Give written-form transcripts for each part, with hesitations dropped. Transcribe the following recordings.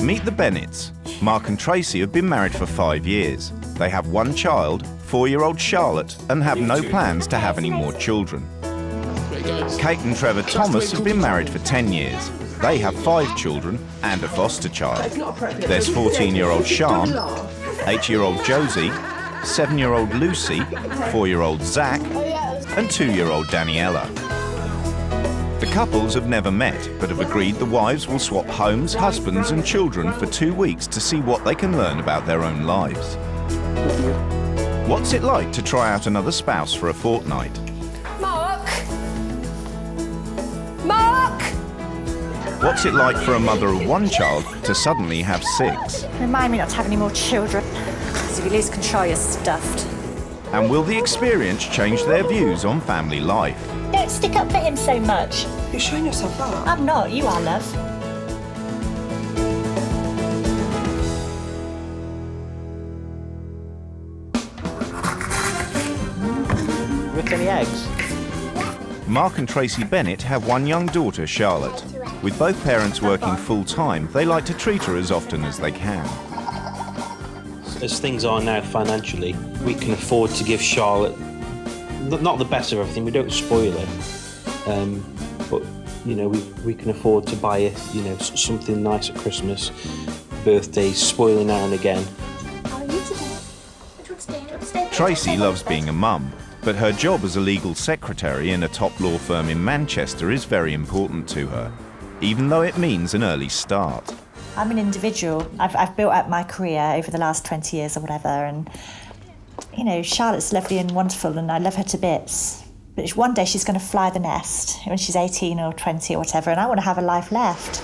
Meet the Bennetts. Mark and Tracy have been married for 5 years. They have one child, 4-year-old Charlotte, and have no plans to have any more children. Kate and Trevor Thomas have been married for 10 years. They have 5 children and a foster child. There's 14-year-old Sean, 8-year-old Josie, 7-year-old Lucy, 4-year-old Zach, and 2-year-old Daniela. The couples have never met, but have agreed the wives will swap homes, husbands and children for 2 weeks to see what they can learn about their own lives. What's it like to try out another spouse for a fortnight? Mark! Mark! What's it like for a mother of one child to suddenly have 6? Remind me not to have any more children. Because if you lose control, you're stuffed. And will the experience change their views on family life? Don't stick up for him so much. You're showing yourself up. I'm not, you are, love. With any eggs? Mark and Tracy Bennett have one young daughter, Charlotte. With both parents working full-time, they like to treat her as often as they can. As things are now financially, we can afford to give Charlotte not the best of everything. We don't spoil her, but you know we can afford to buy her something nice at Christmas, birthdays, spoiling now and again. Tracy loves being a mum, but her job as a legal secretary in a top law firm in Manchester is very important to her, even though it means an early start. I'm an individual. I've built up my career over the last 20 years or whatever, and Charlotte's lovely and wonderful and I love her to bits. But one day she's going to fly the nest when she's 18 or 20 or whatever, and I want to have a life left.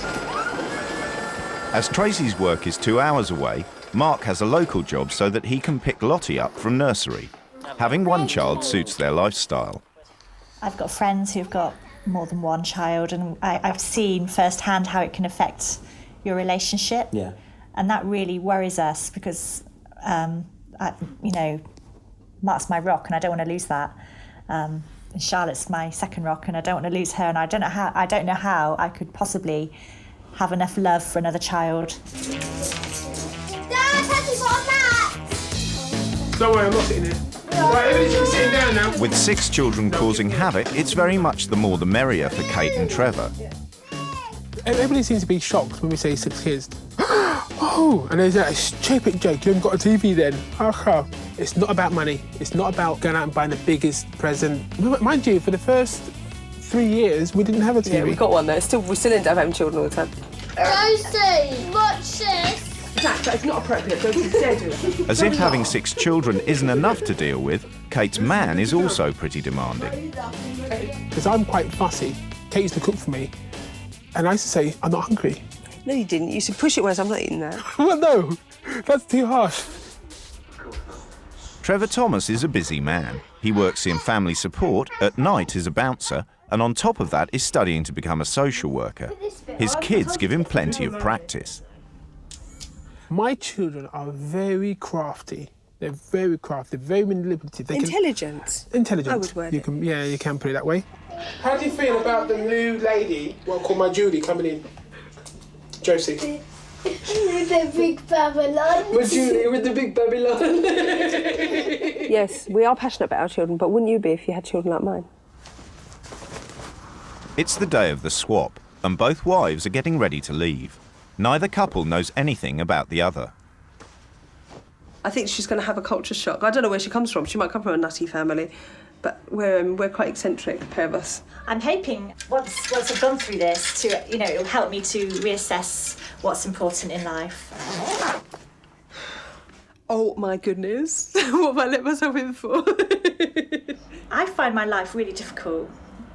As Tracy's work is 2 hours away, Mark has a local job so that he can pick Lottie up from nursery. Having one child suits their lifestyle. I've got friends who've got more than one child, and I've seen firsthand how it can affect your relationship. Yeah. And that really worries us because, Mark's my rock and I don't want to lose that. And Charlotte's my second rock and I don't want to lose her, and I don't know how I could possibly have enough love for another child. Dad, have you got that? Don't worry, I'm not sitting here. Right, everybody's just sitting down now. With 6 children causing havoc, it's very much the more the merrier for Kate and Trevor. Everybody seems to be shocked when we say 6 kids. Oh, and there's that stupid joke, you haven't got a TV then. It's not about money. It's not about going out and buying the biggest present. Mind you, for the first 3 years, we didn't have a TV. Yeah, we got one though. We still end up having children all the time. Rosie, watch this. Jack, that's not appropriate. Don't dare do it. As if having 6 children isn't enough to deal with, Kate's man is also pretty demanding. Because I'm quite fussy. Kate used to cook for me, and I used to say, I'm not hungry. No, you didn't. You said push it once. I'm not eating that. Well, no, that's too harsh. Trevor Thomas is a busy man. He works in family support, at night is a bouncer, and on top of that is studying to become a social worker. His kids give him plenty of practice. My children are very crafty. They're very crafty, very manipulative. Intelligent. Intelligent. I would word it. You can put it that way. How do you feel about the new lady, what I call my Julie, coming in? Josie. With the big Babylon. With Julie, with the big Babylon. Yes, we are passionate about our children, but wouldn't you be if you had children like mine? It's the day of the swap, and both wives are getting ready to leave. Neither couple knows anything about the other. I think she's going to have a culture shock. I don't know where she comes from. She might come from a nutty family, but we're quite eccentric, the pair of us. I'm hoping once I've gone through this, it'll help me to reassess what's important in life. Oh my goodness, what have I let myself in for? I find my life really difficult,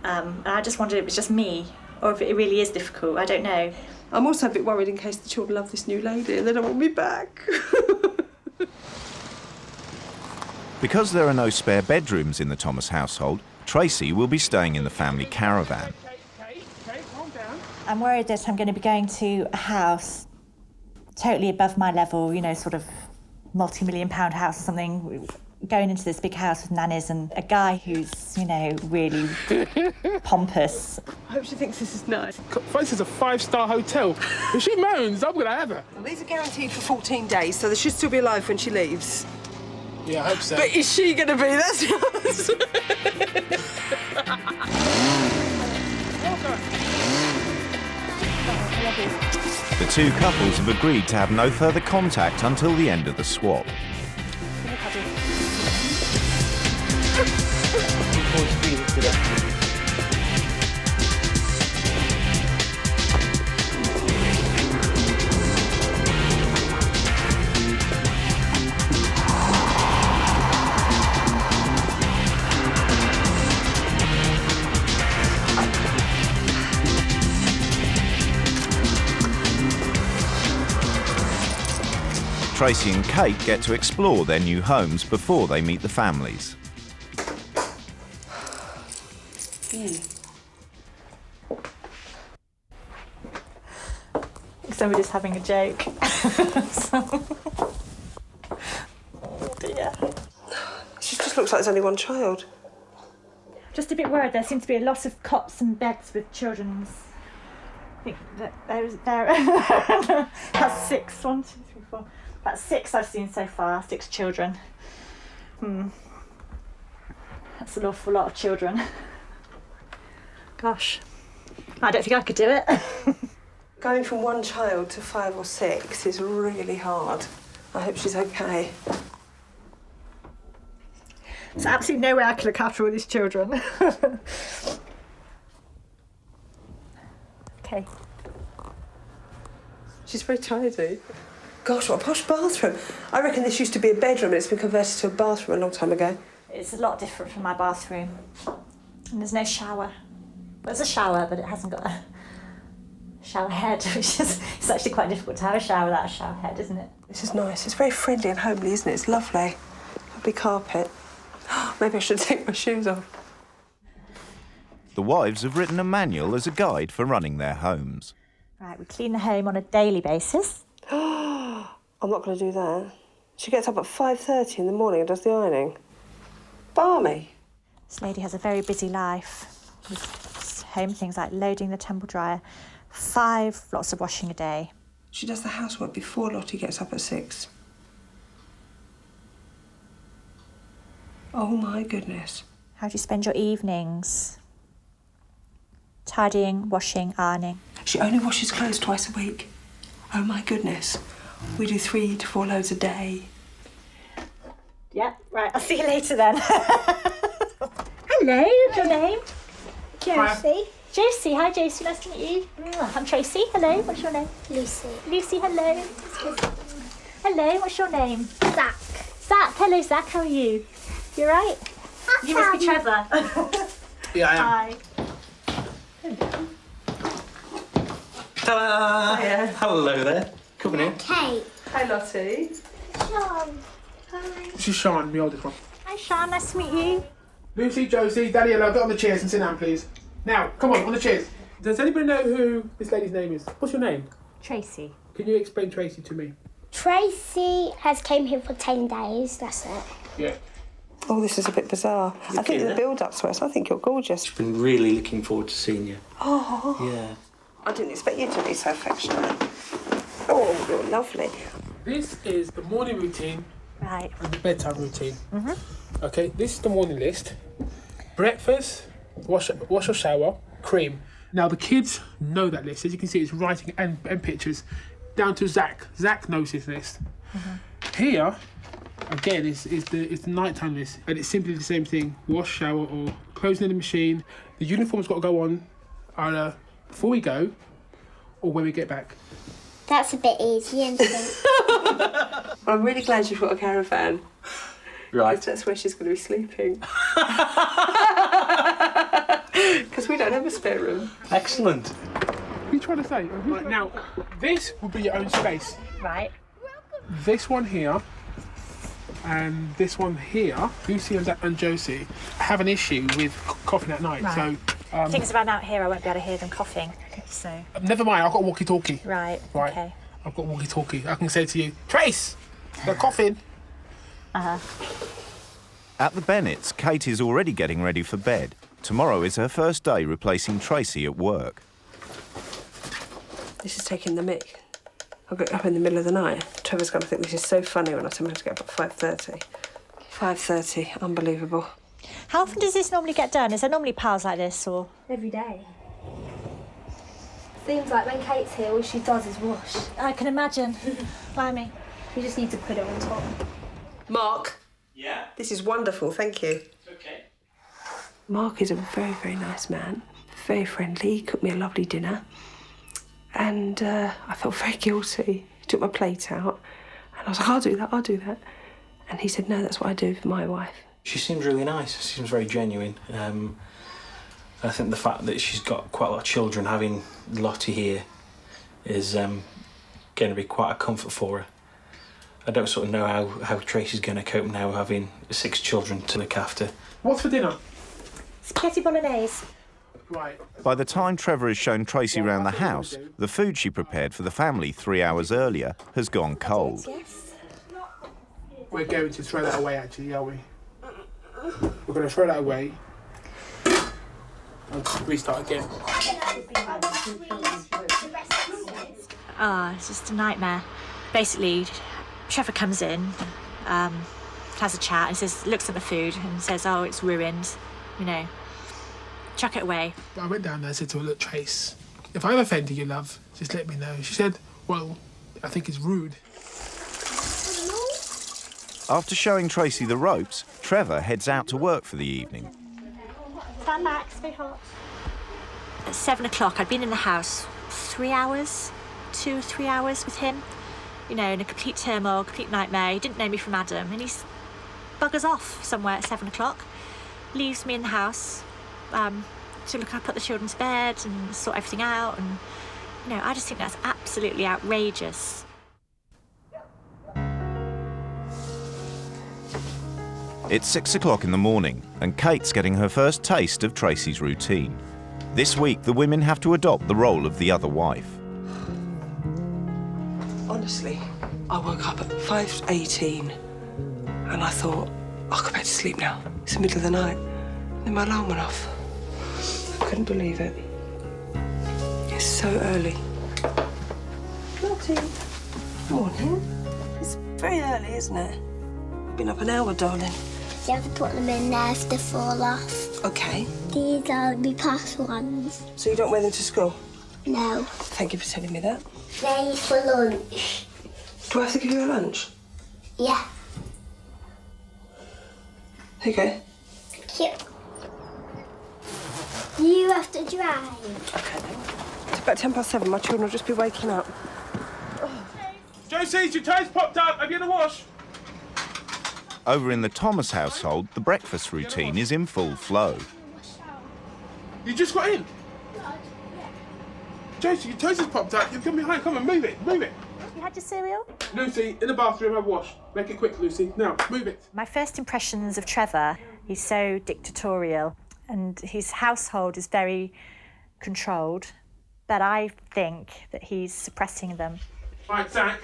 and I just wondered if it was just me, or if it really is difficult. I don't know. I'm also a bit worried in case the children love this new lady and they don't want me back. Because there are no spare bedrooms in the Thomas household, Tracy will be staying in the family caravan. I'm worried that I'm going to be going to a house totally above my level, sort of multi-million-pound house or something, going into this big house with nannies and a guy who's, you know, really pompous. I hope she thinks this is nice. This is a 5-star hotel. If she moans, I'm going to have her. Well, these are guaranteed for 14 days, so they should still be alive when she leaves. Yeah, I hope so. But is she going to be? That's The two couples have agreed to have no further contact until the end of the swap. Tracy and Kate get to explore their new homes before they meet the families. Somebody's having a joke. Oh dear. She just looks like there's only one child. Just a bit worried. There seem to be a lot of cots and beds with children's. I think that there that's 6. 1, 2, 3, 4. That's 6 I've seen so far. 6 children. That's an awful lot of children. Gosh, I don't think I could do it. Going from one child to 5 or 6 is really hard. I hope she's okay. There's absolutely no way I can look after all these children. Okay. She's very tidy. Gosh, what a posh bathroom. I reckon this used to be a bedroom and it's been converted to a bathroom a long time ago. It's a lot different from my bathroom. And there's no shower. There's a shower, but it hasn't got a shower head, which is it's actually quite difficult to have a shower without a shower head, isn't it? This is nice. It's very friendly and homely, isn't it? It's lovely. Lovely carpet. Maybe I should take my shoes off. The wives have written a manual as a guide for running their homes. Right, we clean the home on a daily basis. I'm not going to do that. She gets up at 5:30 in the morning and does the ironing. Balmy. This lady has a very busy life with home things like loading the tumble dryer, 5 lots of washing a day. She does the housework before Lottie gets up at 6. Oh, my goodness. How do you spend your evenings? Tidying, washing, ironing. She only washes clothes twice a week. Oh, my goodness. We do 3 to 4 loads a day. Yeah, right, I'll see you later then. Hello, what's your name? Josie. Josie, hi Josie, nice to meet you. I'm Tracy, hello, what's your name? Lucy. Lucy, hello. Hello, what's your name? Zach. Zach, hello Zach, how are you? You alright? You must be Trevor. Yeah, I am. Hi. Ta-da! Hiya. Hello there. Coming in. Kate. Hi, Lottie. Sean. This is Sean, the oldest one. Hi Sean, nice to meet you. Lucy, Josie, Daddy, hello, get on the chairs and sit down, please. Now, come on the chairs. Does anybody know who this lady's name is? What's your name? Tracy. Can you explain Tracy to me? Tracy has came here for 10 days, that's it. Yeah. Oh, this is a bit bizarre. I think the build-up to it, I think you're gorgeous. Been really looking forward to seeing you. Oh. Yeah. I didn't expect you to be so affectionate. Oh, you're lovely. This is the morning routine Right. and the bedtime routine. Okay, this is the morning list. Breakfast, wash or shower, cream. Now the kids know that list. As you can see, it's writing and pictures. Down to Zach. Zach knows his list. Here, again, is the nighttime list, and it's simply the same thing: wash, shower, or clothes in the machine. The uniform's got to go on either before we go or when we get back. That's a bit easy, isn't it? I'm really glad you've got a caravan. Right. That's where she's going to be sleeping. Because we don't have a spare room. Excellent. What are you trying to say? Right, now, this will be your own space. Right. This one here and this one here, Lucy and Josie, have an issue with coughing at night. Right. So, Things about out here, I won't be able to hear them coughing. So. never mind, I've got a walkie-talkie. Right. Right. Okay. I've got a walkie-talkie. I can say to you, Trace, they're coughing. At the Bennetts, Kate is already getting ready for bed. Tomorrow is her first day replacing Tracy at work. This is taking the mick. I'll get up in the middle of the night. Trevor's going to think this is so funny when I tell him to get up at 5:30. 5:30, unbelievable. How often does this normally get done? Is there normally piles like this, or...? Every day. Seems like when Kate's here, all she does is wash. I can imagine. Blimey. You just need to put it on top. Mark. Yeah. This is wonderful, thank you. Okay. Mark is a very, very nice man. Very friendly. He cooked me a lovely dinner. And I felt very guilty. He took my plate out. And I was like, I'll do that. And he said, no, that's what I do for my wife. She seems really nice. She seems very genuine. I think the fact that she's got quite a lot of children, having Lottie here, is going to be quite a comfort for her. I don't sort of know how Tracy's going to cope now, having 6 children to look after. What's for dinner? Spaghetti bolognese. Right. By the time Trevor has shown Tracy around the house, the food she prepared for the family 3 hours earlier has gone cold. Yes. We're going to throw that away, actually, are we? We're going to throw that away. And restart again. Oh, it's just a nightmare. Basically, Trevor comes in, has a chat and says, looks at the food and says, oh, it's ruined, you know, chuck it away. But I went down there and said to her, look, Trace, if I've offended you, love, just let me know. She said, well, I think it's rude. After showing Tracy the ropes, Trevor heads out to work for the evening. Stand back, stay hot. At 7 o'clock, I'd been in the house 3 hours, 2 or 3 hours with him. You know, in a complete turmoil, complete nightmare. He didn't know me from Adam, and he's buggers off somewhere at 7 o'clock. Leaves me in the house to look up, put the children to bed and sort everything out. And, you know, I just think that's absolutely outrageous. It's 6 o'clock in the morning, and Kate's getting her first taste of Tracy's routine. This week, the women have to adopt the role of the other wife. Honestly, I woke up at 5:18 and I thought, I'll go back to sleep now. It's the middle of the night. And then my alarm went off. I couldn't believe it. It's so early. Lottie. Morning. It's very early, isn't it? Been up an hour, darling. You have to put them in there if they fall off. OK. These are the past ones. So you don't wear them to school? No. Thank you for telling me that. They're for lunch. Do I have to give you a lunch? Yeah. Here you go. Cute. You have to drive. OK then. It's about 7:10. My children will just be waking up. Josie, your toes popped up. Have you had a wash? Over in the Thomas household, the breakfast routine is in full flow. You just got in. Josie, your toes has popped up. You've come behind. Come on, move it. Move it. You had your cereal? Lucy, in the bathroom, have a wash. Make it quick, Lucy. Now, move it. My first impressions of Trevor, he's so dictatorial and his household is very controlled, but I think that he's suppressing them. Right, Zach.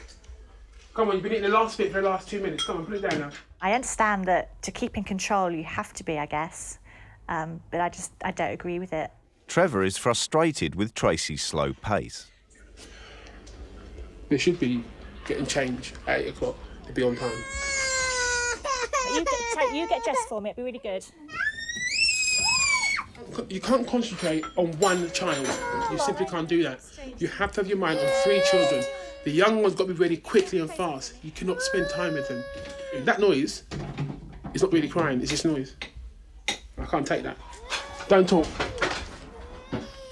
Come on, you've been eating the last bit for the last 2 minutes. Come on, put it down now. I understand that to keep in control you have to be, I guess, but I don't agree with it. Trevor is frustrated with Tracy's slow pace. They should be getting changed at 8 o'clock to be on time. You get dressed for me, it'd be really good. You can't concentrate on one child. You simply can't do that. You have to have your mind on 3 children. The young one's got to be ready quickly and fast. You cannot spend time with them. That noise is not really crying, it's just noise. I can't take that. Don't talk.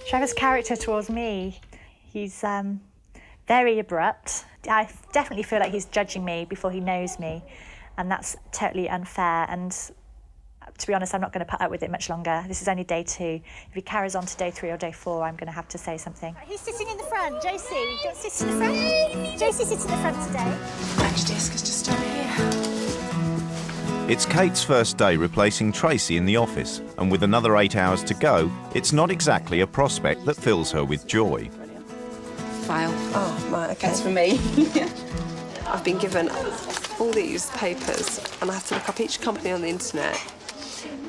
Trevor's character towards me, he's very abrupt. I definitely feel like he's judging me before he knows me, and that's totally unfair. And to be honest, I'm not going to put up with it much longer. This is only day 2. If he carries on to day 3 or day 4, I'm going to have to say something. Who's sitting in the front? Josie, don't sit in the front. Josie sits in the front today. Lunch desk is just over here. It's Kate's first day replacing Tracy in the office, and with another 8 hours to go, it's not exactly a prospect that fills her with joy. File. Oh, right, OK. That's for me. I've been given all these papers, and I have to look up each company on the internet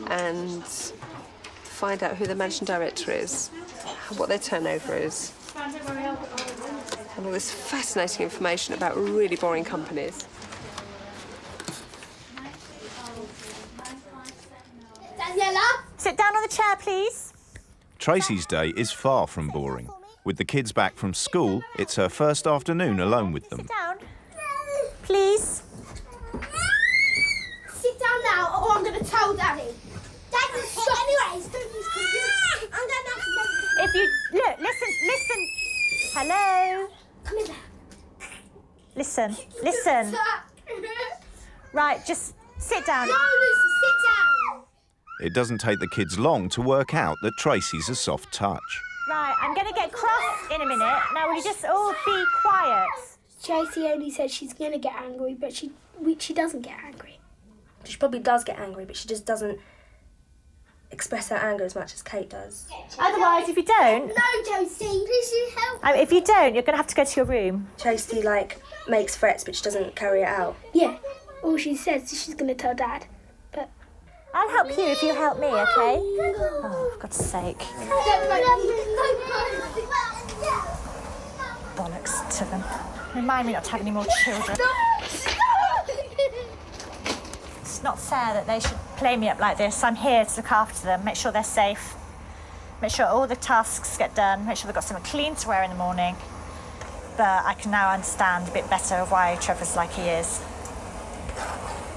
and find out who the managing director is, what their turnover is, and all this fascinating information about really boring companies. Daniela? Sit down on the chair, please. Tracy's day is far from boring. With the kids back from school, it's her first afternoon alone with them. Sit down. Please. Sit down now, or I'm going to tell Daddy. Daddy, stop. Anyways, don't use computer. I'm going to... If you... Look, listen. Hello? Come in there. Listen. Right, just sit down. No, Lucy, sit down. It doesn't take the kids long to work out that Tracy's a soft touch. Right, I'm going to get cross in a minute. Now, will you just all be quiet? Tracy only said she's going to get angry, but she doesn't get angry. She probably does get angry, but she just doesn't express her anger as much as Kate does. Otherwise, if you don't... No, Josie, please you help. If you don't, you're going to have to go to your room. Tracy, makes threats, but she doesn't carry it out. Yeah, all she says is she's going to tell Dad. But I'll help you if you help me, OK? Oh, for God's sake. Bollocks to them. Remind me not to have any more children. It's not fair that they should play me up like this. I'm here to look after them, make sure they're safe, make sure all the tasks get done, make sure they've got something clean to wear in the morning. But I can now understand a bit better why Trevor's like he is.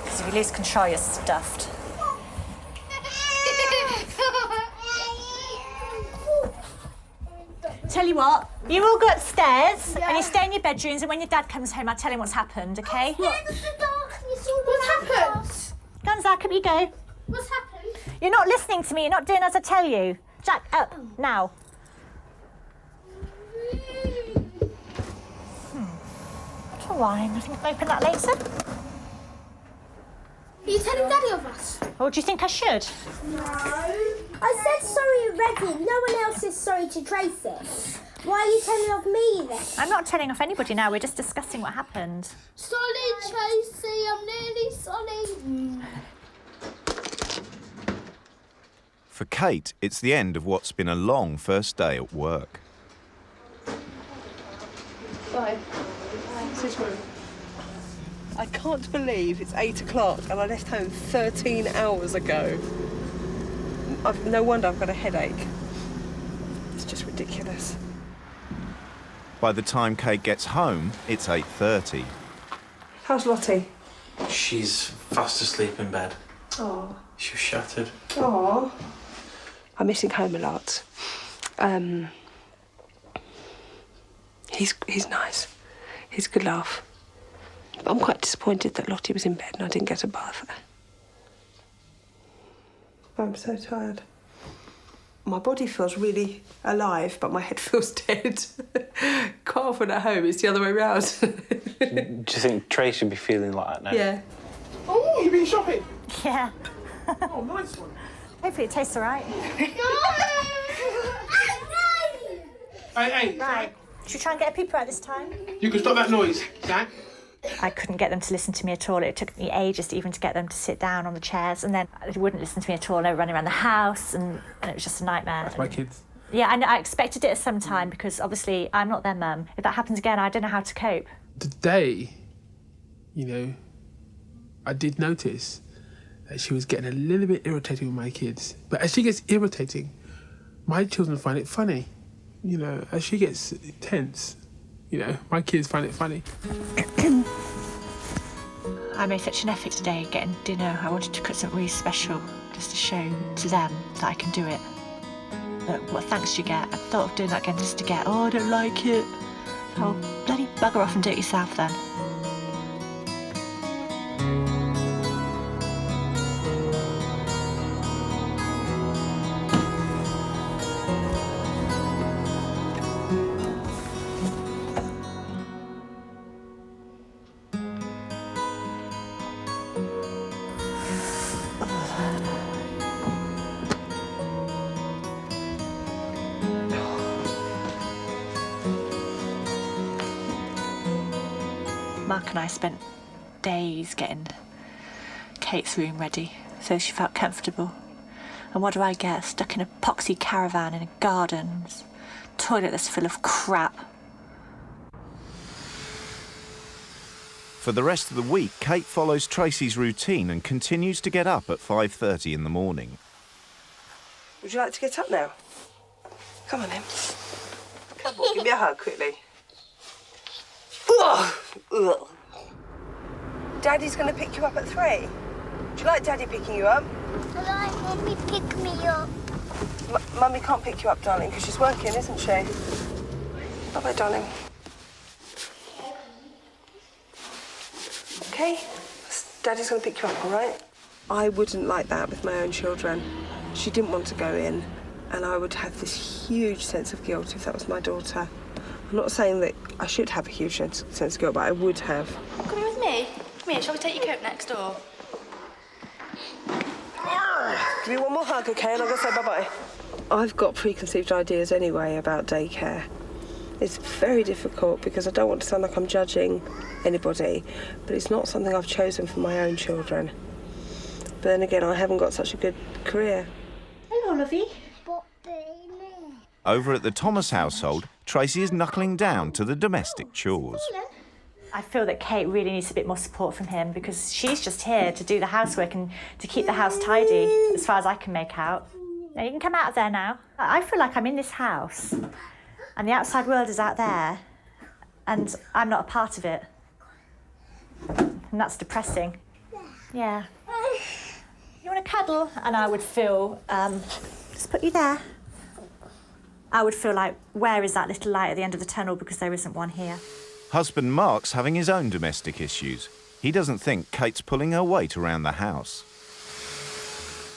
Because if you lose control, you're stuffed. Tell you what, you all go upstairs and you stay in your bedrooms, and when your dad comes home, I'll tell him what's happened, OK? what's happened? Gonzaga, up you go. What's happened? You're not listening to me, you're not doing as I tell you. Jack, up, now. Little wine, I think I'll open that later. Are you telling Daddy of us? Or do you think I should? No. I said sorry already. No one else is sorry to Tracy. Why are you telling off me then? I'm not telling off anybody now, we're just discussing what happened. Sorry, Tracy, I'm nearly sorry. For Kate, it's the end of what's been a long first day at work. Bye. See you tomorrow. I can't believe it's 8 o'clock and I left home 13 hours ago. No wonder I've got a headache. It's just ridiculous. By the time Kate gets home, it's 8:30. How's Lottie? She's fast asleep in bed. Oh. She was shattered. Oh. I'm missing home a lot. He's nice. He's a good laugh. But I'm quite disappointed that Lottie was in bed and I didn't get a bath. I'm so tired. My body feels really alive, but my head feels dead. Quite often at home, it's the other way around. Do you think Tracy would be feeling like that now? Yeah. Oh, you've been shopping? Yeah. Oh, nice one. Hopefully it tastes all right. Hey, Right. Should we try and get a peeper out this time? you can stop that noise, Zach. I couldn't get them to listen to me at all. It took me ages to even to get them to sit down on the chairs, and then they wouldn't listen to me at all. They were running around the house, and it was just a nightmare. That's my kids. Yeah, I expected it at some time because obviously I'm not their mum. If that happens again, I don't know how to cope. Today, I did notice that she was getting a little bit irritated with my kids. But as she gets irritating, my children find it funny. As she gets tense, my kids find it funny. I made such an effort today getting dinner. I wanted to cook something really special just to show to them that I can do it. But what thanks do you get? I thought of doing that again just to get, I don't like it. Oh, bloody bugger off and do it yourself then. Mark and I spent days getting Kate's room ready so she felt comfortable. And what do I get? Stuck in a poxy caravan in a garden. Toilet that's full of crap. For the rest of the week, Kate follows Tracy's routine and continues to get up at 5:30 in the morning. Would you like to get up now? Come on, then. Come on, give me a hug quickly. Ugh. Daddy's going to pick you up at 3. Would you like Daddy picking you up? I like Mummy pick me up. Mummy can't pick you up, darling, because she's working, isn't she? Bye-bye, darling. OK? Daddy's going to pick you up, all right? I wouldn't like that with my own children. She didn't want to go in, and I would have this huge sense of guilt if that was my daughter. I'm not saying that I should have a huge sense of guilt, but I would have. Come in with me. Come here, shall we take your coat next door? Give me one more hug, OK, and I'm going to say bye-bye. I've got preconceived ideas anyway about daycare. It's very difficult because I don't want to sound like I'm judging anybody, but it's not something I've chosen for my own children. But then again, I haven't got such a good career. Hello, lovey. Over at the Thomas household, Tracy is knuckling down to the domestic chores. I feel that Kate really needs a bit more support from him because she's just here to do the housework and to keep the house tidy, as far as I can make out. Now, you can come out of there now. I feel like I'm in this house and the outside world is out there and I'm not a part of it. And that's depressing. Yeah. You want to cuddle? And I would feel, just put you there. I would feel like, where is that little light at the end of the tunnel because there isn't one here. Husband Mark's having his own domestic issues. He doesn't think Kate's pulling her weight around the house.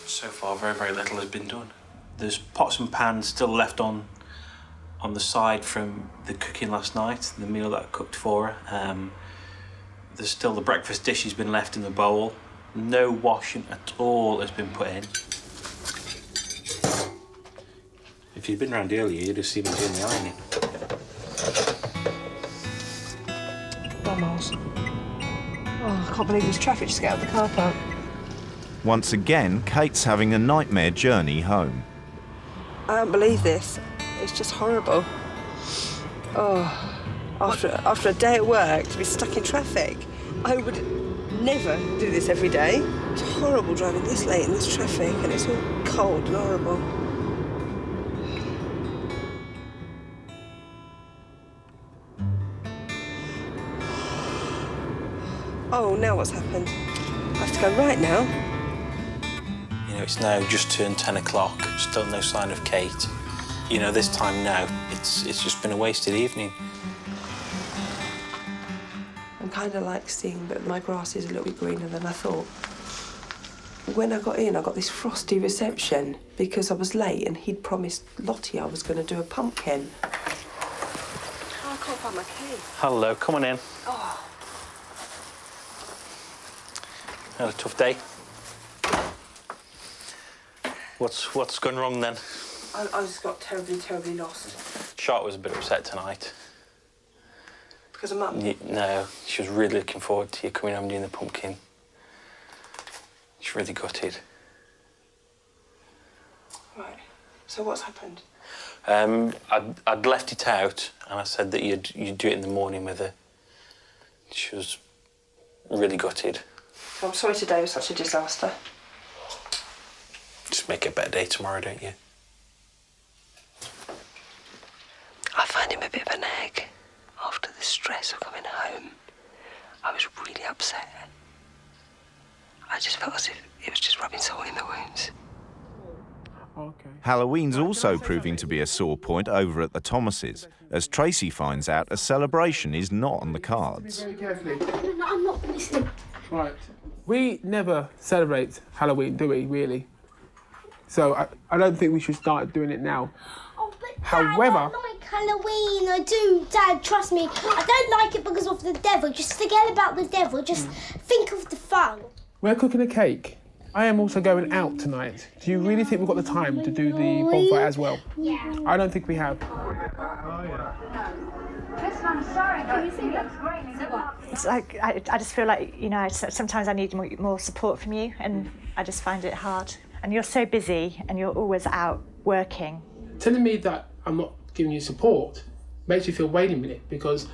So far, very, very little has been done. There's pots and pans still left on the side from the cooking last night, the meal that I cooked for her. There's still the breakfast dish has been left in the bowl. No washing at all has been put in. If you'd been round earlier, you'd have seen me doing the ironing. Miles. Oh, I can't believe there's traffic just to get out of the car park. Once again, Kate's having a nightmare journey home. I don't believe this. It's just horrible. Oh, after a day at work, to be stuck in traffic. I would never do this every day. It's horrible driving this late in this traffic, and it's all cold and horrible. Oh, now what's happened? I have to go right now. You know, it's now just turned 10 o'clock, still no sign of Kate. You know, this time now, it's just been a wasted evening. I'm kind of like seeing that my grass is a little bit greener than I thought. When I got in, I got this frosty reception because I was late and he'd promised Lottie I was going to do a pumpkin. Oh, I can't find my key. Hello, come on in. Oh. Had a tough day. What's gone wrong then? I just got terribly, terribly lost. Charlotte was a bit upset tonight. Because of Mum? No, she was really looking forward to you coming home and doing the pumpkin. She's really gutted. Right. So what's happened? I'd left it out and I said that you'd do it in the morning with her. She was really gutted. I'm sorry today was such a disaster. Just make it a better day tomorrow, don't you? I find him a bit of an egg. After the stress of coming home, I was really upset. I just felt as if it was just rubbing salt in the wounds. Okay. Halloween's also proving to be a sore point over at the Thomases, as Tracy finds out a celebration is not on the cards. Very carefully. No, I'm not listening. Right. We never celebrate Halloween, do we, really? So I don't think we should start doing it now. Oh, but Dad, However... I like Halloween. I do, Dad, trust me. I don't like it because of the devil. Just forget about the devil. Just think of the fun. We're cooking a cake. I am also going out tonight. Do you really think we've got the time to do the bonfire as well? Yeah. I don't think we have. Listen, I'm sorry, but he looks great. It's like, I just feel like, you know, sometimes I need more support from you, and I just find it hard. And you're so busy, and you're always out working. Telling me that I'm not giving you support makes you feel, wait a minute, because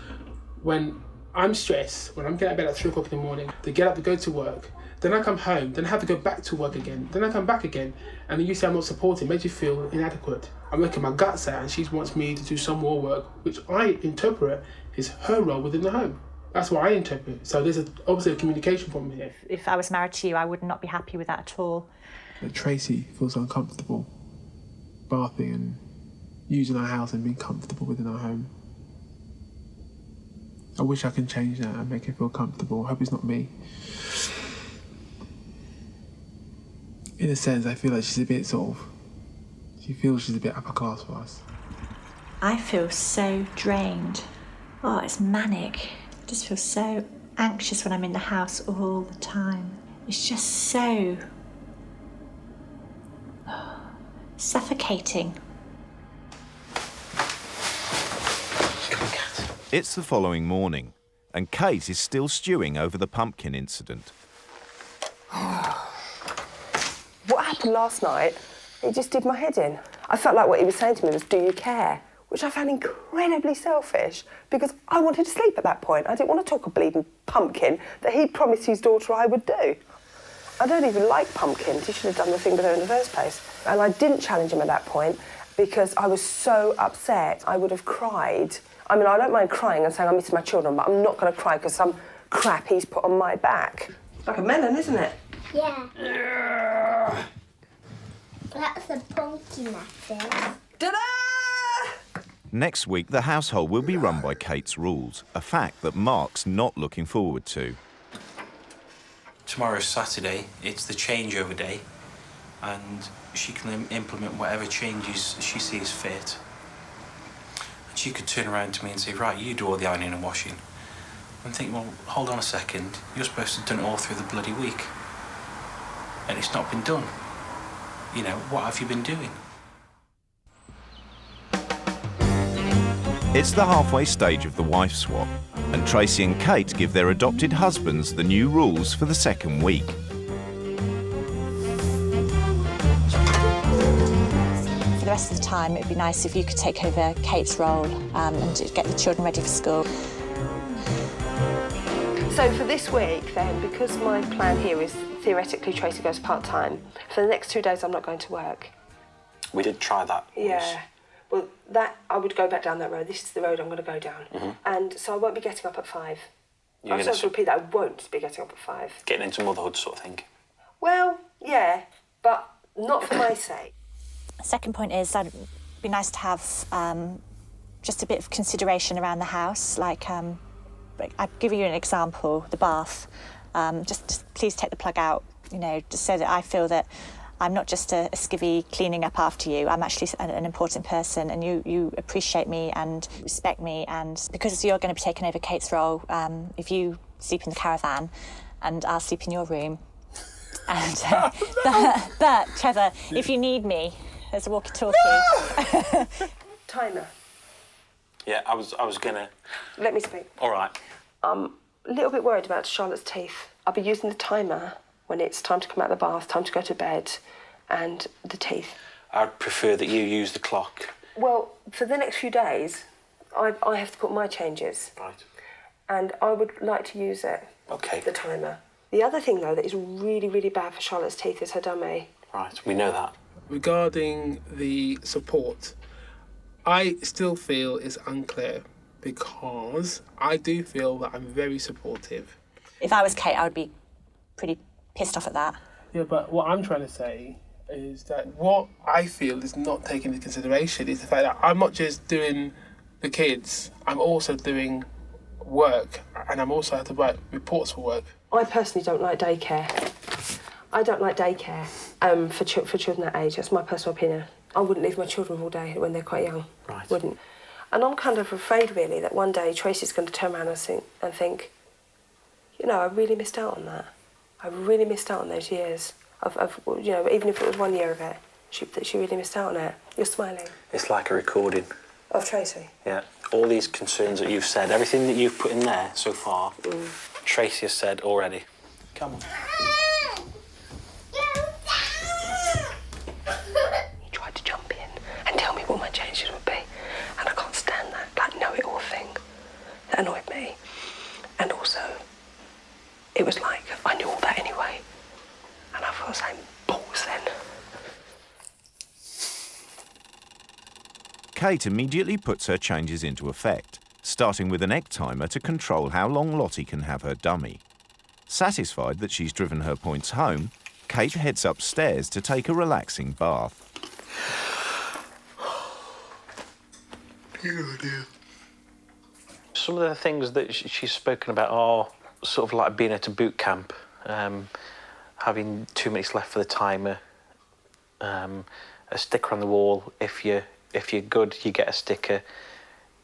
when I'm stressed, when I'm getting out of bed at 3 o'clock in the morning, to get up to go to work, then I come home, then I have to go back to work again, then I come back again, and then you say I'm not supporting, makes you feel inadequate. I'm working my guts out, and she wants me to do some more work, which I interpret is her role within the home. That's what I interpret. So there's obviously a communication problem here. If I was married to you, I would not be happy with that at all. Tracy feels uncomfortable bathing and using our house and being comfortable within our home. I wish I can change that and make her feel comfortable. I hope it's not me. In a sense, I feel like she's a bit she feels she's a bit upper class for us. I feel so drained. Oh, it's manic. I just feel so anxious when I'm in the house all the time. It's just so suffocating. It's the following morning, and Kate is still stewing over the pumpkin incident. What happened last night, it just did my head in. I felt like what he was saying to me was, do you care? Which I found incredibly selfish, because I wanted to sleep at that point. I didn't want to talk a bleeding pumpkin that he promised his daughter I would do. I don't even like pumpkins. He should have done the thing with her in the first place. And I didn't challenge him at that point because I was so upset. I would have cried. I mean, I don't mind crying and saying I miss my children, but I'm not going to cry because some crap he's put on my back. It's like a melon, isn't it? Yeah. That's a pumpkin, that's it. Ta-da! Next week, the household will be run by Kate's rules, a fact that Mark's not looking forward to. Tomorrow's Saturday, it's the changeover day, and she can implement whatever changes she sees fit. And she could turn around to me and say, right, you do all the ironing and washing. And think, well, hold on a second, you're supposed to have done it all through the bloody week. And it's not been done. You know, what have you been doing? It's the halfway stage of the wife swap, and Tracy and Kate give their adopted husbands the new rules for the second week. For the rest of the time, it'd be nice if you could take over Kate's role and get the children ready for school. So for this week, then, because my plan here is theoretically Tracy goes part-time, for the next 2 days I'm not going to work. We did try that. Yeah. Well, that I would go back down that road. This is the road I'm going to go down. Mm-hmm. And so I won't be getting up at 5. You're I'm sorry to repeat that, I won't be getting up at 5. Getting into motherhood sort of thing. Well, yeah, but not for my sake. Second point is it'd be nice to have just a bit of consideration around the house. Like, I'll give you an example, the bath. Just please take the plug out, you know, just so that I feel that I'm not just a skivvy cleaning up after you. I'm actually an important person, and you appreciate me and respect me. And because you're going to be taking over Kate's role, if you sleep in the caravan and I'll sleep in your room. And but Trevor, if you need me, there's a walkie-talkie. Timer. Yeah, I was gonna... Let me speak. All right. I'm a little bit worried about Charlotte's teeth. I'll be using the timer when it's time to come out of the bath, time to go to bed, and the teeth. I'd prefer that you use the clock. Well, for the next few days, I have to put my changes. Right. And I would like to use it. Okay. The timer. The other thing, though, that is really, really bad for Charlotte's teeth is her dummy. Right, we know that. Regarding the support, I still feel it's unclear because I do feel that I'm very supportive. If I was Kate, I would be pretty pissed off at that. Yeah, but what I'm trying to say is that what I feel is not taken into consideration is the fact that I'm not just doing the kids, I'm also doing work, and I'm also have to write reports for work. I personally don't like daycare. I don't like daycare for children that age. That's my personal opinion. I wouldn't leave my children all day when they're quite young. Right. Wouldn't. And I'm kind of afraid, really, that one day Tracy's going to turn around and think, you know, I really missed out on that. I really missed out on those years of you know, even if it was 1 year of it, she really missed out on it. You're smiling. It's like a recording. Of Tracy? Yeah. all these concerns that you've said, everything that you've put in there so far, Tracy has said already. Come on. He tried to jump in and tell me what my changes would be, and I can't stand that, like, know-it-all thing. That annoyed me. And also, it was like, I knew all that anyway, and I felt the same balls then. Kate immediately puts her changes into effect, starting with an egg timer to control how long Lottie can have her dummy. Satisfied that she's driven her points home, Kate heads upstairs to take a relaxing bath. Some of the things that she's spoken about are sort of like being at a boot camp, having 2 minutes left for the timer, a sticker on the wall. If you're good, you get a sticker.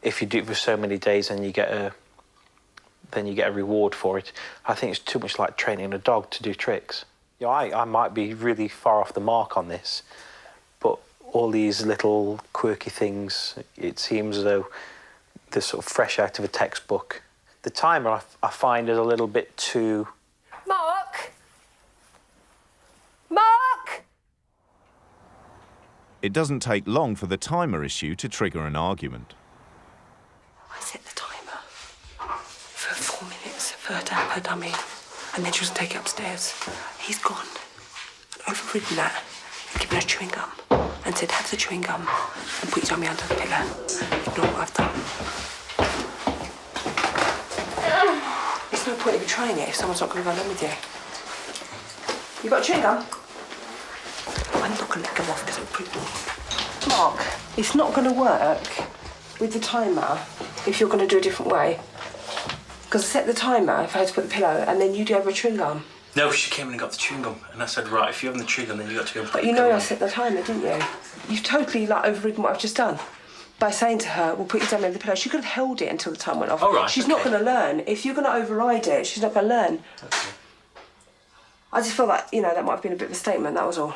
If you do it for so many days, then you get a reward for it. I think it's too much like training a dog to do tricks. You know, I might be really far off the mark on this, but all these little quirky things, it seems as though they're sort of fresh out of a textbook. The timer I find is a little bit too... Mark! Mark! It doesn't take long for the timer issue to trigger an argument. I set the timer for 4 minutes for her to have her dummy, and then she was to take it upstairs. He's gone, overridden that, given her chewing gum, and said, have the chewing gum and put your dummy under the pillow. Ignore what I've done. There's no point in trying it if someone's not going to go along with you. You got chewing gum? I'm not going to let go off because it'll prove me. Mark, it's not going to work with the timer if you're going to do a different way. Because I set the timer if I had to put the pillow, and then you do over a chewing gum. No, she came in and got the chewing gum, and I said, right, if you're having the chewing gum, then you got to go and put But you know I set the timer, didn't you? You've totally, like, overridden what I've just done. By saying to her, we'll put your dummy in the pillow. She could have held it until the time went off. Oh, right, she's not going to learn. If you're going to override it, she's not going to learn. Okay. I just feel like, you know, that might have been a bit of a statement, that was all.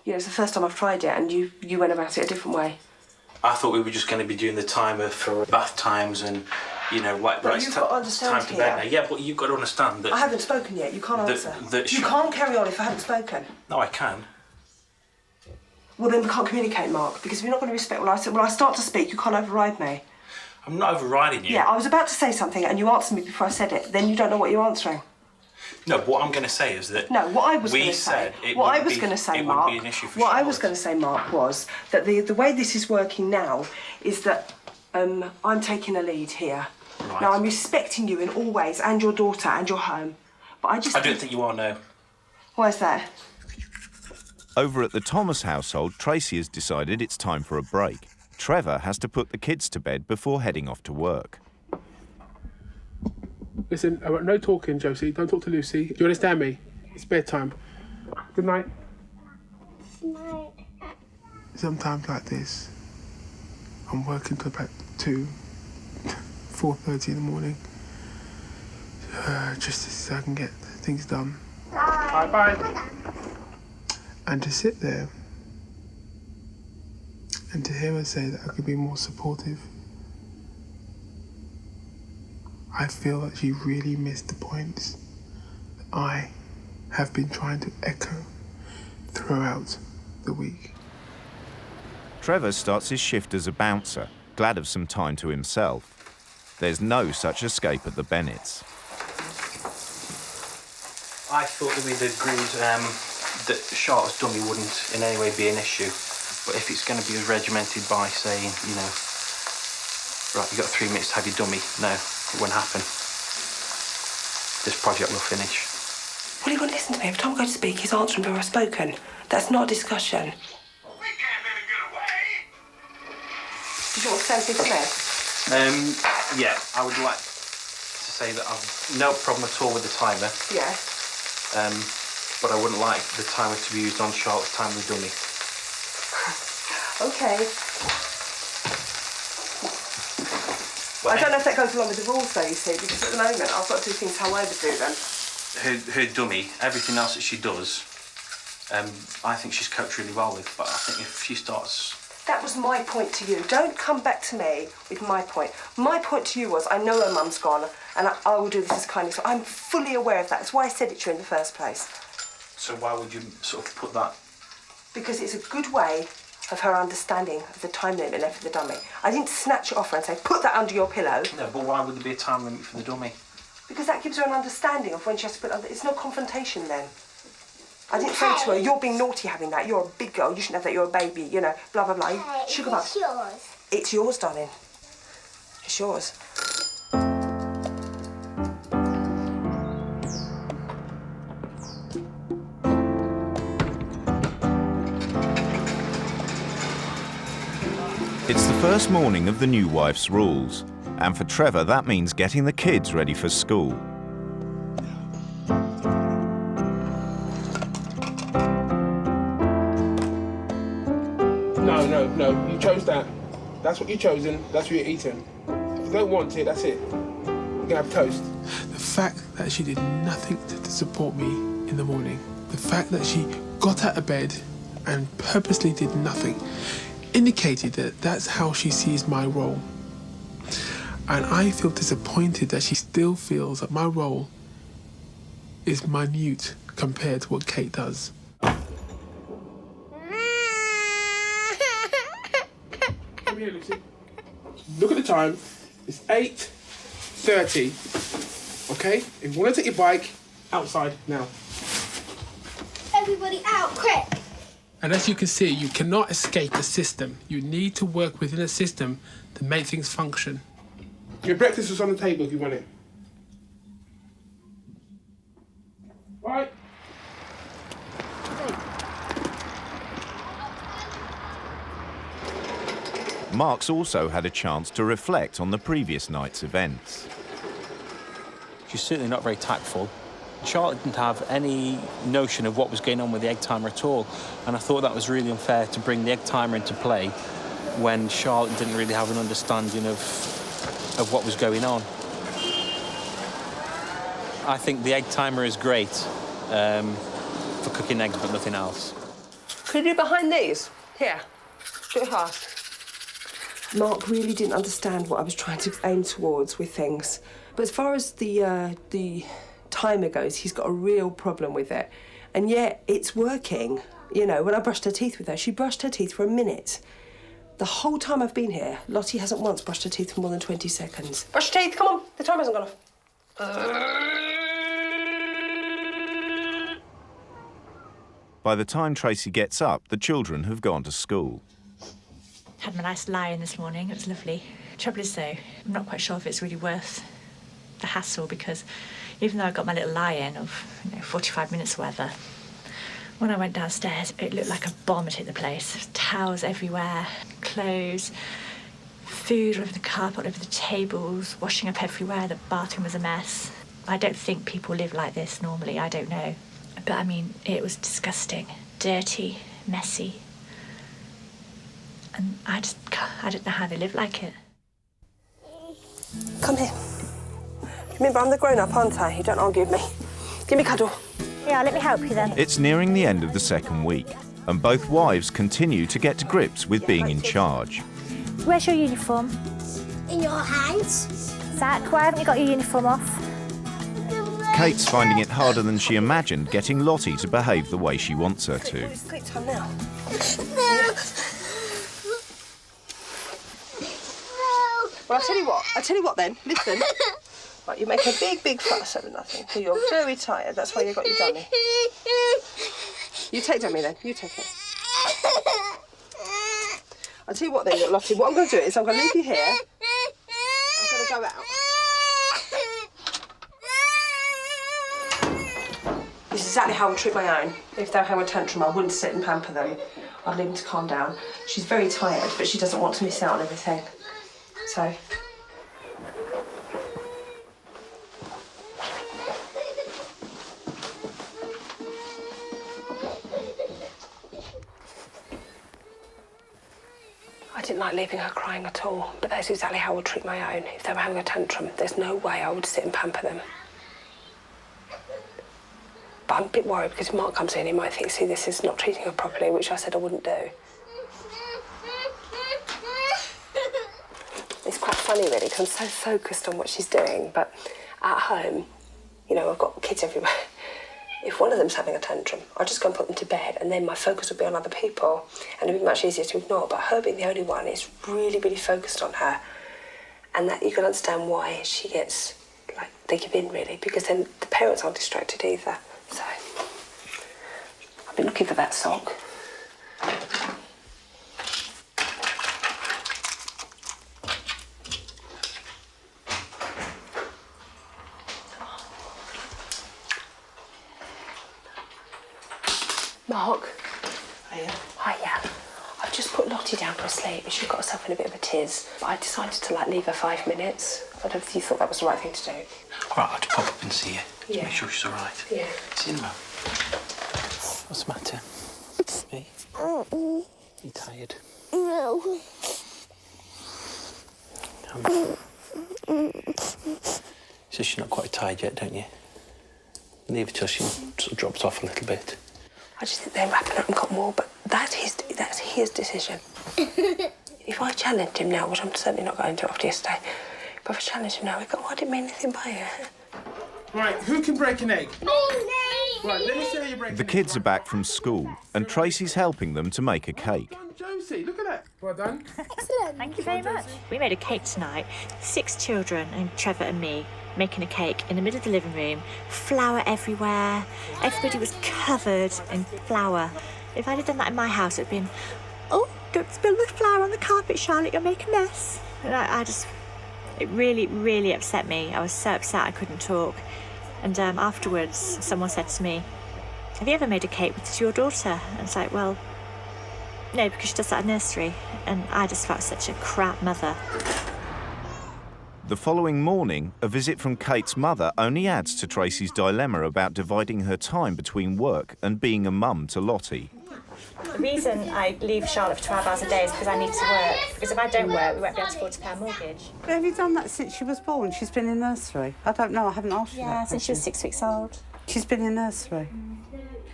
You know, it's the first time I've tried it, and you went about it a different way. I thought we were just going to be doing the timer for bath times and, you know, like, But right, you've got to understand time to bed now. Yeah, but you've got to understand that... I haven't spoken yet. You can't answer. You can't carry on if I haven't spoken. No, I can. Well, then we can't communicate, Mark, because if you're not going to respect what I said, when I start to speak, you can't override me. I'm not overriding you. Yeah, I was about to say something, and you answered me before I said it. Then you don't know what you're answering. No, what I'm going to say is that... No, what I was going to say... What I was going to say, Mark... It wouldn't be an issue for What I was going to say, Mark, was that the way this is working now is that I'm taking a lead here. Right. Now, I'm respecting you in all ways, and your daughter, and your home. But I just... I don't think you are, no. Why is that? Over at the Thomas household, Tracy has decided it's time for a break. Trevor has to put the kids to bed before heading off to work. Listen, I want no talking, Josie. Don't talk to Lucy. Do you understand me? It's bedtime. Good night. Good night. Sometimes like this, I'm working till about 4:30 in the morning. Just so I can get things done. Bye-bye. And to sit there and to hear her say that I could be more supportive, I feel that she really missed the points that I have been trying to echo throughout the week. Trevor starts his shift as a bouncer, glad of some time to himself. There's no such escape at the Bennetts. I thought that we'd agreed that Charlotte's dummy wouldn't in any way be an issue. But if it's going to be regimented by saying, you know, right, you've got 3 minutes to have your dummy, no, it won't happen. This project will finish. Well, you got to listen to me. Every time I go to speak, he's answering before I've spoken. That's not a discussion. We can't let him get away. Did you want to say anything to me? Yeah, I would like to say that I've no problem at all with the timer. Yeah. But I wouldn't like the timer to be used on Charlotte's time with dummy. Okay. Well, I don't know if that goes along with the rules, though, you see, because at the moment I've got to do things how I would do them. Her dummy, everything else that she does, I think she's coped really well with, but I think if she starts That was my point to you. Don't come back to me with my point. My point to you was, I know her mum's gone, and I will do this as kindly. So I'm fully aware of that. That's why I said it to you in the first place. So why would you sort of put that? Because it's a good way of her understanding of the time limit left for the dummy. I didn't snatch it off her and say, put that under your pillow. No, but why would there be a time limit for the dummy? Because that gives her an understanding of when she has to put it under. It's no confrontation then. I didn't say to her, you're being naughty having that, you're a big girl, you shouldn't have that, you're a baby, you know, blah, blah, blah. It's yours. It's yours, darling. It's yours. It's the first morning of the new wife's rules, and for Trevor that means getting the kids ready for school. No, you chose that. That's what you've chosen, that's what you're eating. If you don't want it, that's it. You're gonna have toast. The fact that she did nothing to support me in the morning, the fact that she got out of bed and purposely did nothing, indicated that that's how she sees my role. And I feel disappointed that she still feels that my role is minute compared to what Kate does. Come here, Lucy. Look at the time. It's 8:30. Okay? If you want to take your bike, outside now. Everybody out, quick! And as you can see, you cannot escape a system. You need to work within a system to make things function. Your breakfast is on the table if you want it. Right. Mark's also had a chance to reflect on the previous night's events. She's certainly not very tactful. Charlotte didn't have any notion of what was going on with the egg timer at all, and I thought that was really unfair to bring the egg timer into play when Charlotte didn't really have an understanding of what was going on. I think the egg timer is great for cooking eggs, but nothing else. Could you do behind these? Here, show your heart. Mark really didn't understand what I was trying to aim towards with things. But as far as the timer goes, he's got a real problem with it. And yet, it's working. You know, when I brushed her teeth with her, she brushed her teeth for a minute. The whole time I've been here, Lottie hasn't once brushed her teeth for more than 20 seconds. Brush your teeth, come on. The time hasn't gone off. By the time Tracy gets up, the children have gone to school. Had my nice lie-in this morning, it was lovely. Trouble is though, I'm not quite sure if it's really worth the hassle, because even though I got my little lie-in of 45 minutes or whatever, when I went downstairs it looked like a bomb had hit the place. Towels everywhere, clothes, food all over the carpet, all over the tables, washing up everywhere, the bathroom was a mess. I don't think people live like this normally, I don't know. But I mean, it was disgusting, dirty, messy. And I don't know how they live like it. Come here. Remember, I'm the grown-up, aren't I? You don't argue with me. Give me a cuddle. Yeah, let me help you then. It's nearing the end of the second week, and both wives continue to get to grips with being in charge. Where's your uniform? In your hands. Zach, why haven't you got your uniform off? Kate's finding it harder than she imagined getting Lottie to behave the way she wants her to. It's sleep time now. Well, I'll tell you what then, listen. Right, you make a big fuss over nothing, so you're very tired, that's why you got your dummy. You take dummy then, you take it. I'll tell you what then, Lottie, what I'm going to do is I'm going to leave you here. I'm going to go out. This is exactly how I would treat my own. If they're having a tantrum, I wouldn't sit and pamper them. I'd leave them to calm down. She's very tired, but she doesn't want to miss out on everything. So. I didn't like leaving her crying at all, but that's exactly how I would treat my own. If they were having a tantrum, there's no way I would sit and pamper them. But I'm a bit worried because if Mark comes in, he might think, see, this is not treating her properly, which I said I wouldn't do. funny, really, because I'm so focused on what she's doing. But at home, you know, I've got kids everywhere. If one of them's having a tantrum, I'll just go and put them to bed, and then my focus will be on other people, and it'll be much easier to ignore. But her being the only one is really, really focused on her. And that you can understand why she gets, like, they give in, really, because then the parents aren't distracted either. So I've been looking for that sock. Mark. Hiya. Hiya. I've just put Lottie down for a sleep, but she's got herself in a bit of a tiz. But I decided to, like, leave her 5 minutes. I don't know if you thought that was the right thing to do. All right, I'll just pop up and see you. Just Yeah. make sure she's all right. Yeah. See you in a moment. What's the matter? Me? You tired? No. So she's not quite tired yet, don't you? Leave her till she sort of drops off a little bit. I just think they're wrapping up and got more, but that's his decision. If I challenge him now, which I'm certainly not going to after yesterday, but if I challenge him now, we go, oh, I didn't mean anything by it. Right, who can break an egg? Right, let me see how you break The kids are back from school, and Tracy's helping them to make a cake. Well done, Josie, look at that. Well done. Excellent. Thank you very much. We made a cake tonight. 6 children, and Trevor and me, making a cake in the middle of the living room. Flour everywhere. Everybody was covered in flour. If I'd have done that in my house, it'd been, oh, don't spill the flour on the carpet, Charlotte, you'll make a mess. And I just, it really, really upset me. I was so upset I couldn't talk. And afterwards, someone said to me, have you ever made a cake with your daughter? And it's like, well, no, because she does that at nursery. And I just felt such a crap mother. The following morning, a visit from Kate's mother only adds to Tracy's dilemma about dividing her time between work and being a mum to Lottie. The reason I leave Charlotte for 12 hours a day is because I need to work. Because if I don't work, we won't be able to afford to pay our mortgage. Have you done that since she was born? She's been in nursery. I don't know, I haven't asked you that Yeah, since she was question. 6 weeks old. She's been in nursery.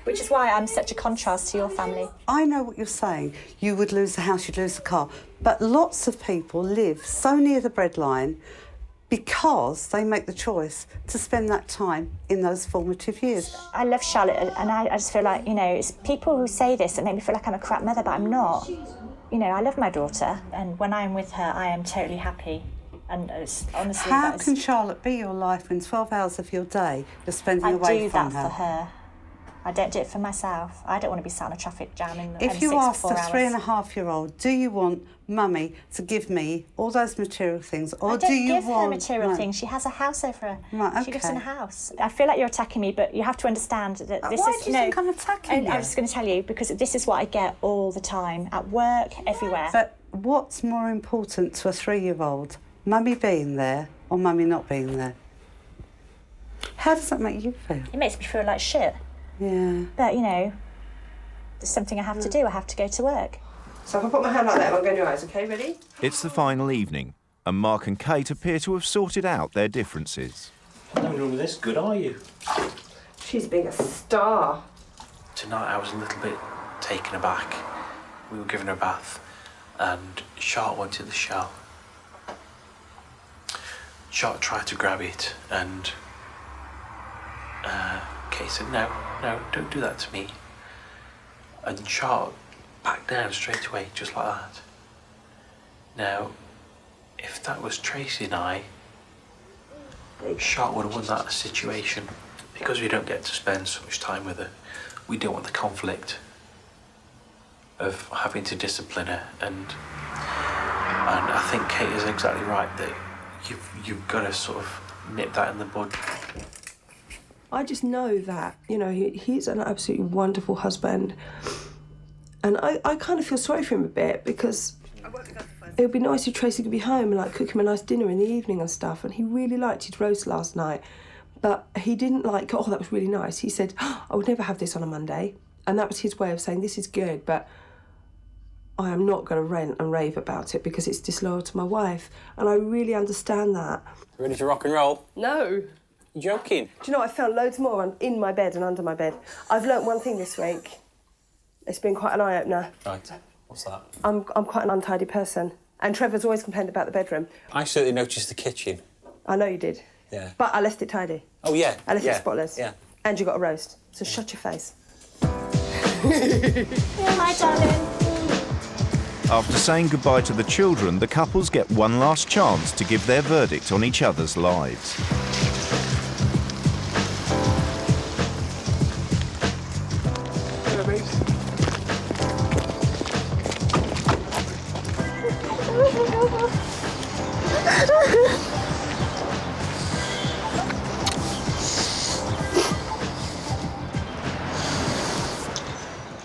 Which is why I'm such a contrast to your family. I know what you're saying. You would lose the house, you'd lose the car. But lots of people live so near the breadline because they make the choice to spend that time in those formative years. I love Charlotte, and I just feel like, you know, it's people who say this that make me feel like I'm a crap mother, but I'm not. You know, I love my daughter, and when I'm with her, I am totally happy. And it's honestly... How can Charlotte be your life when 12 hours of your day you're spending away from her? I do that for her. I don't do it for myself. I don't want to be sat in a traffic jam in the If you asked a 4 hours. 3.5-year-old, do you want Mummy to give me all those material things, or I do don't you give want... her material No. things. She has a house over her. Right, She lives in a okay. house. I feel like you're attacking me, but you have to understand that this Why is... do you think I'm attacking you? I was going to tell you, because this is what I get all the time, at work, everywhere. But what's more important to a 3-year-old? Mummy being there or Mummy not being there? How does that make you feel? It makes me feel like shit. Yeah. But, you know, there's something I have to do. I have to go to work. So if I put my hand like that, I'm going to your eyes, OK? Ready? It's the final evening, and Mark and Kate appear to have sorted out their differences. No wrong with this. Good, are you? She's being a star. Tonight I was a little bit taken aback. We were giving her a bath, and Charlotte wanted the shower. Charlotte tried to grab it, and Kate said, no, don't do that to me. And Charlotte backed down straight away, just like that. Now, if that was Tracy and I, Charlotte would have won that situation. Because we don't get to spend so much time with her, we don't want the conflict of having to discipline her. And I think Kate is exactly right that you've got to sort of nip that in the bud. I just know that, you know, he's an absolutely wonderful husband. And I kind of feel sorry for him a bit, because it would be nice if Tracy could be home and, like, cook him a nice dinner in the evening and stuff. And he really liked his roast last night. But he didn't like, oh, that was really nice. He said, oh, I would never have this on a Monday. And that was his way of saying, this is good, but I am not going to rant and rave about it because it's disloyal to my wife. And I really understand that. Ready to rock and roll? No. You joking? Do you know, I found loads more in my bed and under my bed. I've learnt one thing this week. It's been quite an eye-opener. Right. What's that? I'm quite an untidy person. And Trevor's always complained about the bedroom. I certainly noticed the kitchen. I know you did. Yeah. But I left it tidy. Oh, yeah. I left yeah. it spotless. Yeah. And you got a roast. So shut your face. Hi, darling. After saying goodbye to the children, the couples get one last chance to give their verdict on each other's lives. Hello, babes.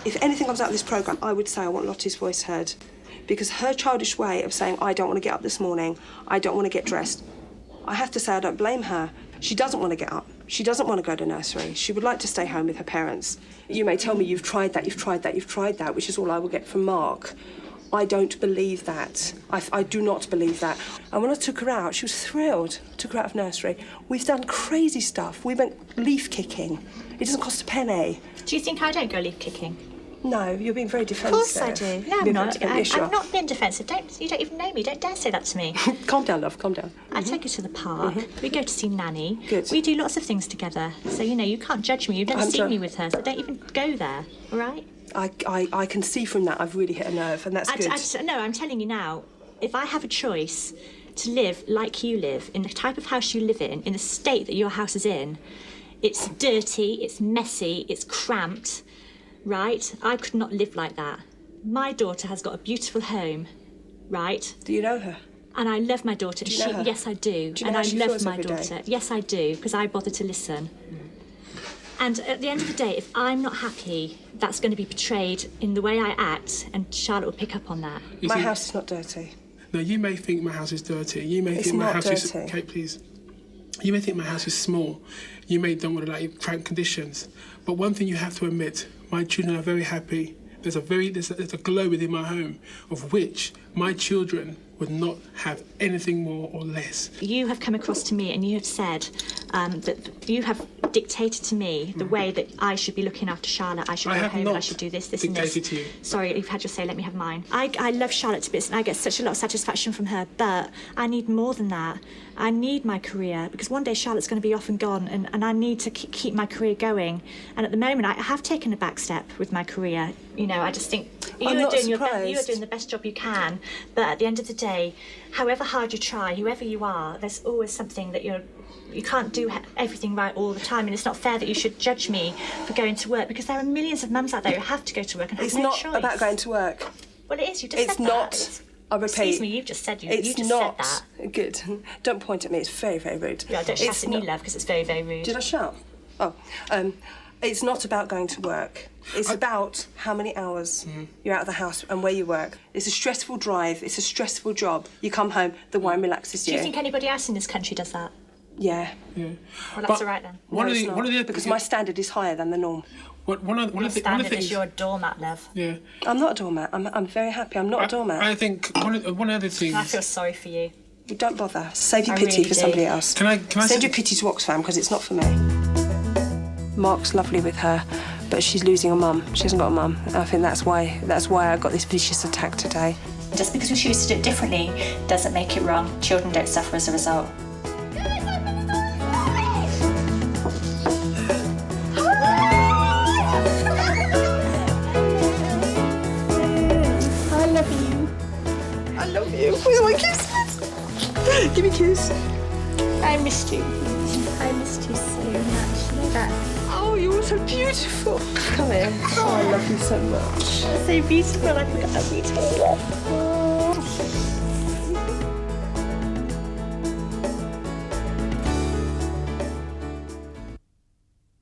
If anything comes out of this programme, I would say I want Lottie's voice heard. Because her childish way of saying, I don't want to get up this morning, I don't want to get dressed, I have to say I don't blame her. She doesn't want to get up. She doesn't want to go to nursery. She would like to stay home with her parents. You may tell me you've tried that, you've tried that, you've tried that, which is all I will get from Mark. I don't believe that. I do not believe that. And when I took her out, she was thrilled. Took her out of nursery. We've done crazy stuff. We went leaf kicking. It doesn't cost a penny. Do you think I don't go leaf kicking? No, you're being very Of defensive. course I do. No, I'm Being not. very defensive. Yes, you I'm are. not being defensive. You don't even know me. Don't dare say that to me. Calm down, love, calm down. I take her to the park. We go to see Nanny. Good. We do lots of things together. So, you know, you can't judge me. You've never I'm seen sorry. me with her, so don't even go there, all right? I can see from that I've really hit a nerve, and that's good. No, I'm telling you now, if I have a choice to live like you live, in the type of house you live in the state that your house is in, it's dirty, it's messy, it's cramped, right? I could not live like that. My daughter has got a beautiful home, right? Do you know her? And I love my daughter. Do you know her? Yes, I do. Do you know And how I she love feels my every day? daughter. Yes, I do, because I bother to listen. And at the end of the day, if I'm not happy, that's going to be portrayed in the way I act, and Charlotte will pick up on that. My house is not dirty. No, you may think my house is dirty. You may It's think my not house is... dirty. Kate, please. You may think my house is small. You may don't want to like cramped conditions. But one thing you have to admit, my children are very happy. There's a glow within my home of which my children would not have anything more or less. You have come across to me and you have said that you have dictated to me the way that I should be looking after Charlotte. I should I go have home and not I should do this, this and this. dictated to you. Sorry, you've had your say, let me have mine. I love Charlotte to bits and I get such a lot of satisfaction from her, but I need more than that. I need my career because one day Charlotte's going to be off and gone and I need to keep my career going. And at the moment, I have taken a back step with my career. You know, I just think you are doing the best job you can, but at the end of the day, however hard you try, whoever you are, there's always something that you can't do everything right all the time, and it's not fair that you should judge me for going to work because there are millions of mums out there who have to go to work and have It's no not choice. about going to work. Well, it is. You just It's said not. that. I repeat. Excuse me. You've just said you It's just not said that. good. Don't point at me. It's very, very rude. Yeah, don't shout at me, love, because it's very, very rude. Did I shout? Oh, it's not about going to work. It's about how many hours you're out of the house and where you work. It's a stressful drive. It's a stressful job. You come home, the wine relaxes Do you. you think anybody else in this country does that? Yeah. Well, that's all right then. Because my standard is higher than the norm. Your standard is you're a doormat, love. Yeah. I'm not a doormat. I'm very happy. I'm not a doormat. I think one other thing. I feel sorry for you. Don't bother. Save your I pity really for do. somebody else. Can I Send say- your pity to Oxfam because it's not for me. Mark's lovely with her, but she's losing a mum. She hasn't got a mum. I think that's why I got this vicious attack today. Just because we choose to do it differently doesn't make it wrong. Children don't suffer as a result. I love you. I love you. Where's my kisses? Give me a kiss. I missed you. I missed you so much. You know that. Oh, you're so beautiful. Come here. Oh, I love you so much. So beautiful. I forgot how beautiful you are.